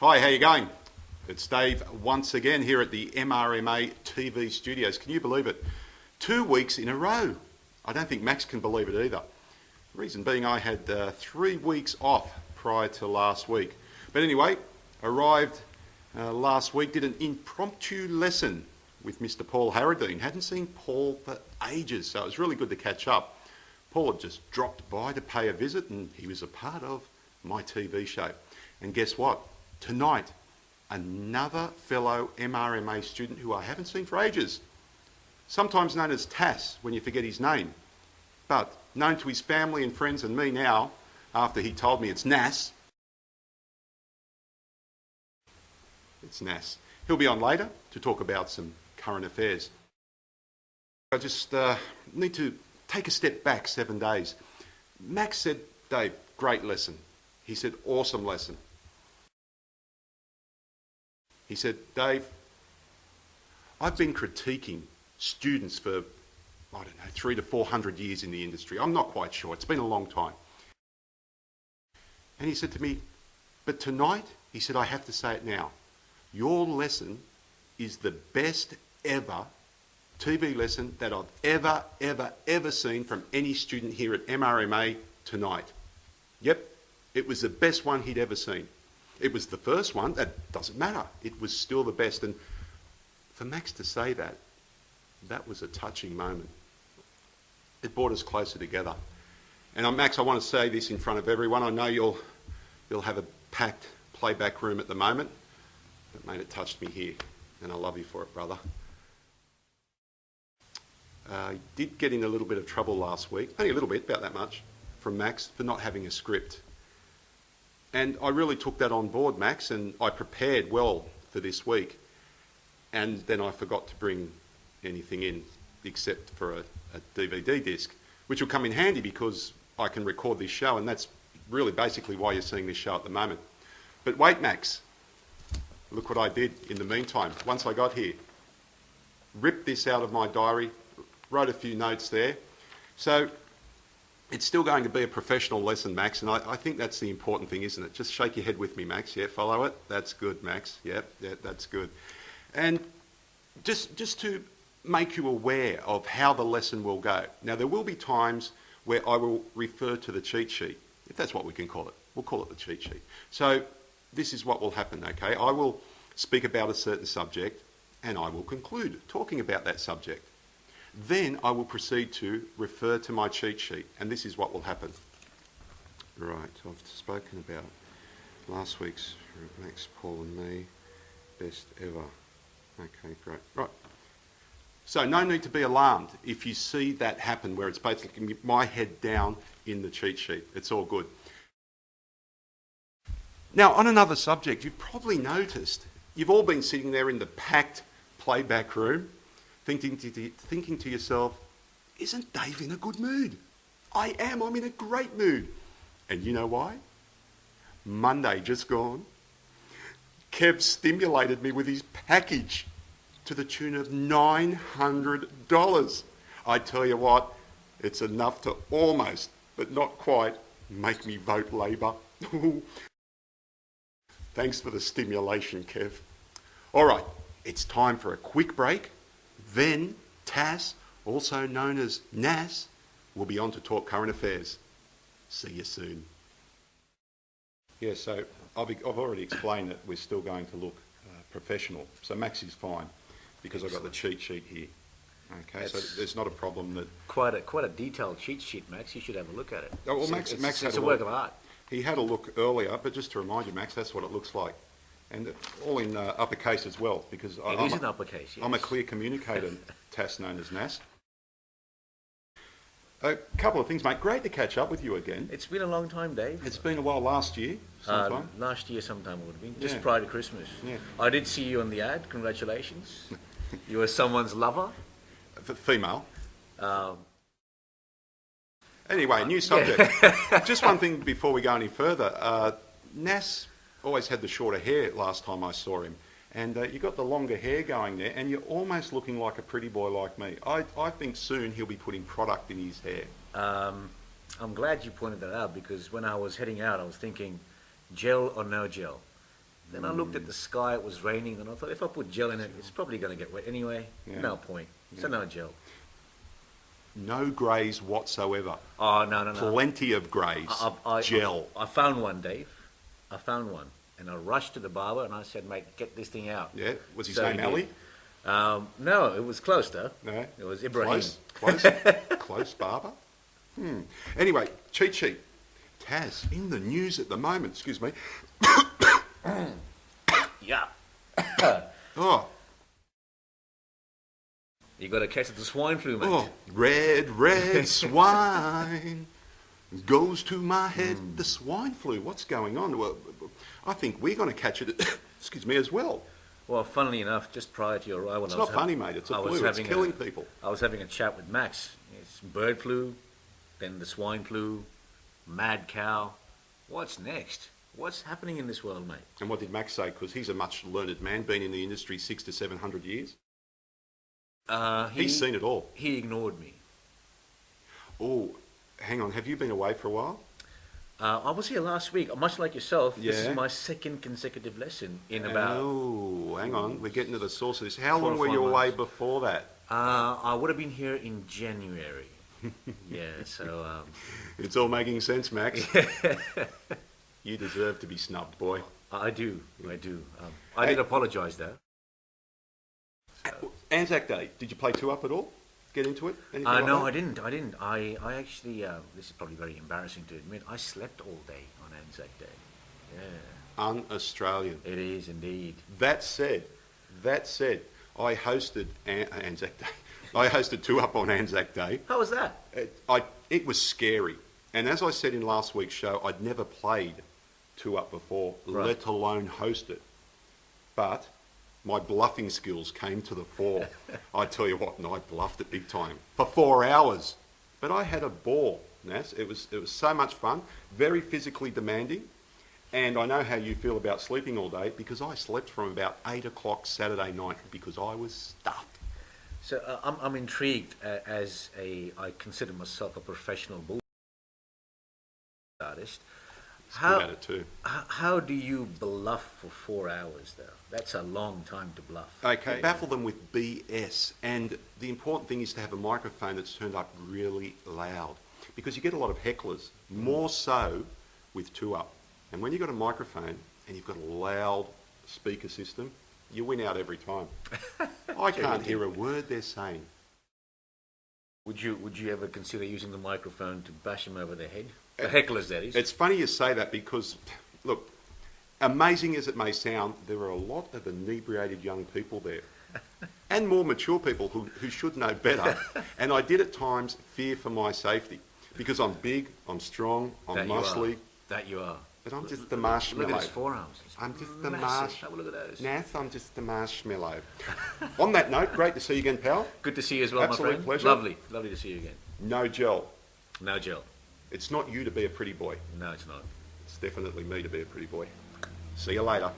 Hi, how you going? It's Dave once again here at the MRMA TV studios. Can you believe it? 2 weeks in a row. I don't think Max can believe it either. The reason being I had 3 weeks off prior to last week. But anyway, arrived last week, did an impromptu lesson with Mr. Paul Harradine. Hadn't seen Paul for ages, so it was really good to catch up. Paul had just dropped by to pay a visit and he was a part of my TV show. And guess what? Tonight, another fellow MRMA student who I haven't seen for ages, sometimes known as Tass when you forget his name, but known to his family and friends and me now, after he told me it's Nas. It's Nas. He'll be on later to talk about some current affairs. I just need to take a step back 7 days. Max said, Dave, great lesson. He said, awesome lesson. He said, Dave, I've been critiquing students for, 300 to 400 years in the industry. I'm not quite sure. It's been a long time. And he said to me, but tonight, he said, I have to say it now. Your lesson is the best ever TV lesson that I've ever seen from any student here at MRMA tonight. Yep, it was the best one he'd ever seen. It was the first one, that doesn't matter. It was still the best. And for Max to say that, that was a touching moment. It brought us closer together. And Max, I want to say this in front of everyone. I know you'll have a packed playback room at the moment, but mate, it touched me here, and I love you for it, brother. I did get in a little bit of trouble last week, only a little bit, about that much, from Max for not having a script. And I really took that on board, Max, and I prepared well for this week. And then I forgot to bring anything in except for a DVD disc, which will come in handy because I can record this show, and that's really basically why you're seeing this show at the moment. But wait, Max, look what I did in the meantime. Once I got here, ripped this out of my diary, wrote a few notes there. So it's still going to be a professional lesson, Max, and I think that's the important thing, isn't it? Just shake your head with me, Max. Yeah, follow it. That's good, Max. Yep, that's good. And just to make you aware of how the lesson will go. Now, there will be times where I will refer to the cheat sheet, if that's what we can call it. We'll call it the cheat sheet. So this is what will happen, okay? I will speak about a certain subject and I will conclude talking about that subject. Then I will proceed to refer to my cheat sheet, and this is what will happen. Right, I've spoken about last week's Max, Paul and me, best ever. Okay, great. Right. So no need to be alarmed if you see that happen where it's basically my head down in the cheat sheet. It's all good. Now, on another subject, you've probably noticed, you've all been sitting there in the packed playback room, thinking to yourself, isn't Dave in a good mood? I am, I'm in a great mood. And you know why? Monday just gone, Kev stimulated me with his package to the tune of $900. I tell you what, it's enough to almost, but not quite, make me vote Labor. Thanks for the stimulation, Kev. All right, it's time for a quick break. Then Tass, also known as Nas, will be on to talk current affairs. See you soon. Yeah, so I've already explained that we're still going to look professional. So Max is fine because I've got the cheat sheet here. Okay, that's, so there's not a problem that... Quite a detailed cheat sheet, Max. You should have a look at it. Oh, well, Max it's a work of art. He had a look earlier, but just to remind you, Max, that's what it looks like. And all in uppercase as well, because it is in uppercase, yes. I'm a clear communicator, Tass known as Nas. A couple of things, mate. Great to catch up with you again. It's been a long time, Dave. It's been a while last year, sometime. Last year sometime it would have been, just prior to Christmas. Yeah. I did see you on the ad. Congratulations. You were someone's lover. Female. Anyway, new subject. Just one thing before we go any further. Nas always had the shorter hair last time I saw him. And you got the longer hair going there, and you're almost looking like a pretty boy like me. I think soon he'll be putting product in his hair. I'm glad you pointed that out, because when I was heading out, I was thinking, gel or no gel? Then I looked at the sky, it was raining, and I thought, if I put gel in it, it's probably going to get wet anyway. Yeah. No point. So no gel. No greys whatsoever. Oh, no. Plenty of greys. Gel. I found one, Dave. I found one. And I rushed to the barber and I said, mate, get this thing out. Yeah. Was his So name he Ali? did. No, it was close though. No. It was Ibrahim. Close. Close barber. Anyway, cheat sheet. Taz, in the news at the moment. Excuse me. Yeah. Oh. You got a case of the swine flu, mate. Oh, red swine goes to my head. The swine flu. What's going on? Well, I think we're going to catch it. Excuse me, as well. Well, funnily enough, just prior to your arrival, It's not funny, mate. It's a flu. It's killing people. I was having a chat with Max. It's bird flu, then the swine flu, mad cow. What's next? What's happening in this world, mate? And what did Max say? Because he's a much learned man, been in the industry 600 to 700 years. He's seen it all. He ignored me. Oh, hang on. Have you been away for a while? I was here last week, much like yourself. Yeah. This is my second consecutive lesson in about... Oh, hang on. We're getting to the source of this. How long 4 or were 5 you away months. before that? I would have been here in January. Yeah, so... It's all making sense, Max. You deserve to be snubbed, boy. I do. I did apologise, though. Anzac Day. Did you play 2-up at all? Get into it? Anything like No, that? I didn't. I actually, this is probably very embarrassing to admit, I slept all day on Anzac Day. Yeah. Un-Australian. It is indeed. That said, I hosted Anzac Day. I hosted 2-up on Anzac Day. How was that? It was scary. And as I said in last week's show, I'd never played 2-up before, Right. let alone host it. But my bluffing skills came to the fore. I tell you what, and I bluffed it big time for 4 hours. But I had a ball, Nas. It was so much fun, very physically demanding. And I know how you feel about sleeping all day because I slept from about 8 o'clock Saturday night because I was stuffed. So I'm intrigued I consider myself a professional bull artist. Good at it too. How do you bluff for 4 hours, though? That's a long time to bluff. Okay, baffle them with BS. And the important thing is to have a microphone that's turned up really loud. Because you get a lot of hecklers, more so with 2-up. And when you've got a microphone and you've got a loud speaker system, you win out every time. I can't hear a word they're saying. Would you ever consider using the microphone to bash them over the head? The hecklers, that is. It's funny you say that because, look, amazing as it may sound, there are a lot of inebriated young people there. And more mature people who should know better. And I did at times fear for my safety. Because I'm big, I'm strong, I'm muscly. That you are. But I'm just the marshmallow. Look at his forearms. I'm just the massive. Have a look at those. Nas, I'm just the marshmallow. On that note, great to see you again, pal. Good to see you as well, Absolute my friend. pleasure. Lovely to see you again. No gel. No gel. It's not you to be a pretty boy. No, it's not. It's definitely me to be a pretty boy. See you later.